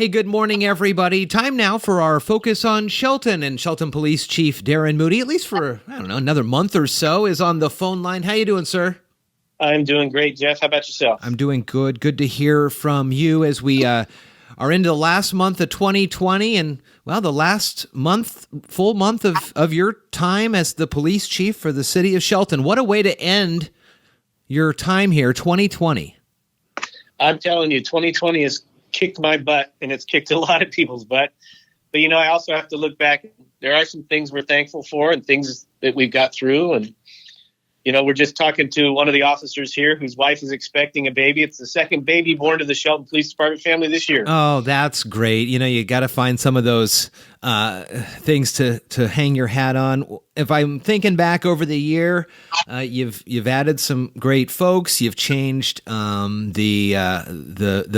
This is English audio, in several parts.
Hey, good morning, everybody. Time now for our focus on Shelton, and Shelton Police Chief Darrin Moody, at least for, another month or so, is on the phone line. How you doing, sir? I'm doing great, Jeff. How about yourself? I'm doing good. Good to hear from you as we are into the last month of 2020 and, well, the last full month of your time as the police chief for the city of Shelton. What a way to end your time here, 2020. I'm telling you, 2020 has kicked my butt, and it's kicked a lot of people's butt. But, I also have to look back. There are some things we're thankful for and things that we've got through. And, we're just talking to one of the officers here whose wife is expecting a baby. It's the second baby born to the Shelton Police Department family this year. Oh, that's great. You got to find some of those things to hang your hat on. If I'm thinking back over the year, you've added some great folks. You've changed the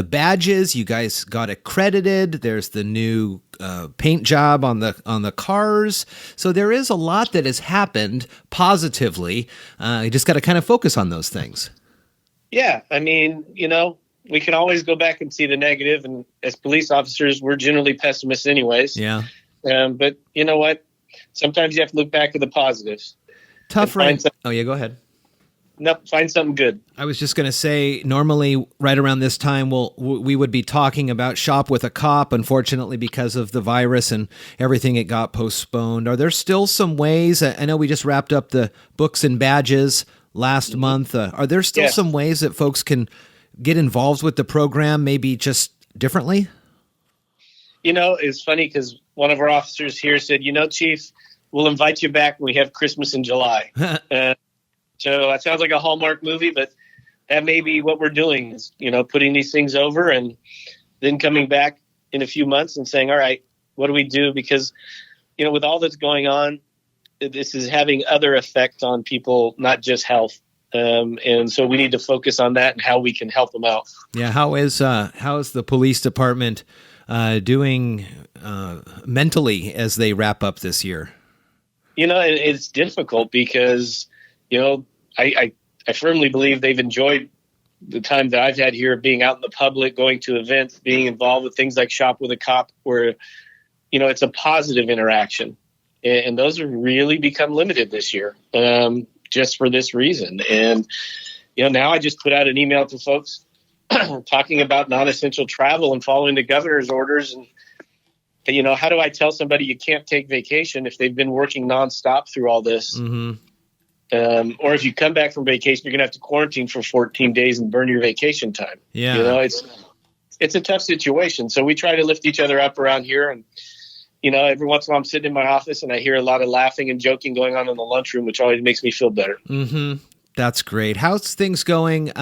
badges. You guys got accredited. There's the new paint job on the cars. So there is a lot that has happened positively. You just got to kind of focus on those things. Yeah, we can always go back and see the negative, and as police officers, we're generally pessimists anyways. Yeah. But you know what? Sometimes you have to look back at the positives. Tough, right? Oh, yeah, go ahead. No, find something good. I was just going to say, normally right around this time, we would be talking about Shop with a Cop. Unfortunately, because of the virus and everything, it got postponed. Are there still some ways? I know we just wrapped up the books and badges last month. Are there still some ways that folks can get involved with the program, maybe just differently? It's funny because one of our officers here said, Chief, we'll invite you back when we have Christmas in July. So that sounds like a Hallmark movie, but that may be what we're doing is, putting these things over and then coming back in a few months and saying, all right, what do we do? Because, with all that's going on, this is having other effects on people, not just health. And so we need to focus on that and how we can help them out. Yeah. How is the police department doing mentally as they wrap up this year? It's difficult because, I firmly believe they've enjoyed the time that I've had here being out in the public, going to events, being involved with things like Shop with a Cop, where, it's a positive interaction. And those have really become limited this year, just for this reason. And, now I just put out an email to folks talking about non-essential travel and following the governor's orders. And, how do I tell somebody you can't take vacation if they've been working nonstop through all this? Mm-hmm. Or if you come back from vacation, you're going to have to quarantine for 14 days and burn your vacation time. Yeah. It's a tough situation. So we try to lift each other up around here. And, every once in a while I'm sitting in my office and I hear a lot of laughing and joking going on in the lunchroom, which always makes me feel better. Mm-hmm. That's great. How's things going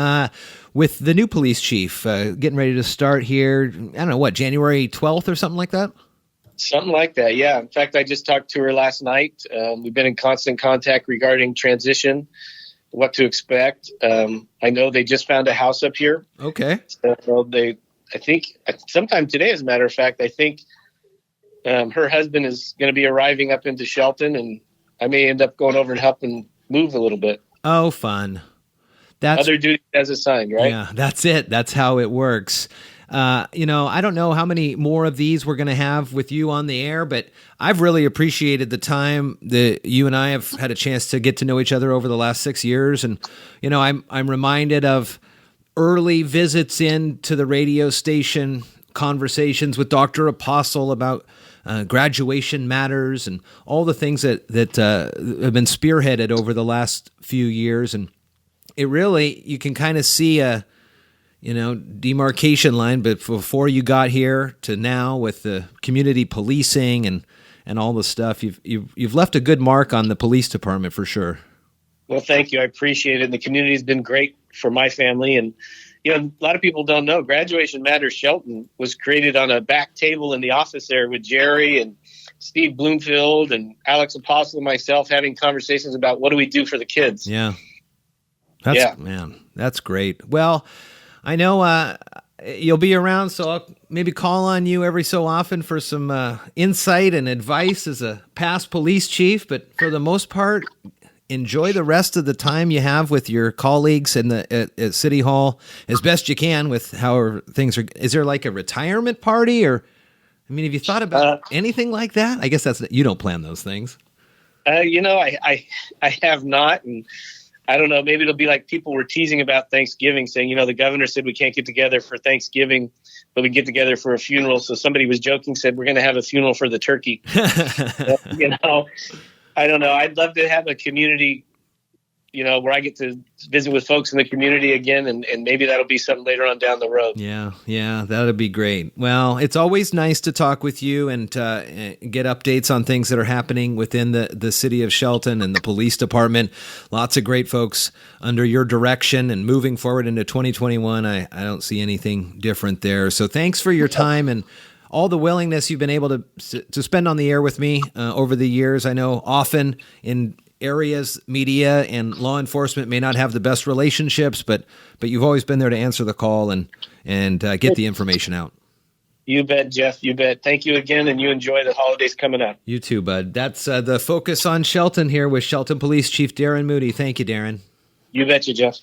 with the new police chief getting ready to start here? I don't know, January 12th or something like that? Something like that, yeah. In fact, I just talked to her last night. We've been in constant contact regarding transition, what to expect. I know they just found a house up here. Okay. So I think sometime today, as a matter of fact, I think her husband is going to be arriving up into Shelton, and I may end up going over and helping move a little bit. Oh, fun. That's other duty as assigned, right? Yeah, that's it. That's how it works. I don't know how many more of these we're going to have with you on the air, but I've really appreciated the time that you and I have had a chance to get to know each other over the last 6 years. And, I'm reminded of early visits into the radio station, conversations with Dr. Apostle about graduation matters and all the things that have been spearheaded over the last few years. And it really, you can kind of see a demarcation line, but before you got here to now with the community policing and all the stuff, you've left a good mark on the police department for sure. Well, thank you. I appreciate it. And the community has been great for my family. And, a lot of people don't know Graduation Matters Shelton was created on a back table in the office there with Jerry and Steve Bloomfield and Alex Apostle and myself having conversations about what do we do for the kids. Yeah. Man, that's great. Well, I know you'll be around, so I'll maybe call on you every so often for some insight and advice as a past police chief. But for the most part, enjoy the rest of the time you have with your colleagues in at City Hall as best you can with how things are. Is there like a retirement party, or I mean, have you thought about anything like that? I guess you don't plan those things. I have not, and I don't know. Maybe it'll be like people were teasing about Thanksgiving, saying, the governor said we can't get together for Thanksgiving, but we get together for a funeral. So somebody was joking, said we're going to have a funeral for the turkey. I don't know. I'd love to have a community, where I get to visit with folks in the community again, and maybe that'll be something later on down the road. Yeah, that'd be great. Well, it's always nice to talk with you and get updates on things that are happening within the city of Shelton and the police department. Lots of great folks under your direction, and moving forward into 2021, I don't see anything different there. So thanks for your time and all the willingness you've been able to spend on the air with me over the years. I know often in areas, media and law enforcement may not have the best relationships, but you've always been there to answer the call and get the information out. You bet, Jeff. You bet. Thank you again, and you enjoy the holidays coming up. You too, bud. That's the Focus on Shelton here with Shelton Police Chief Darrin Moody. Thank you, Darrin. You betcha, Jeff.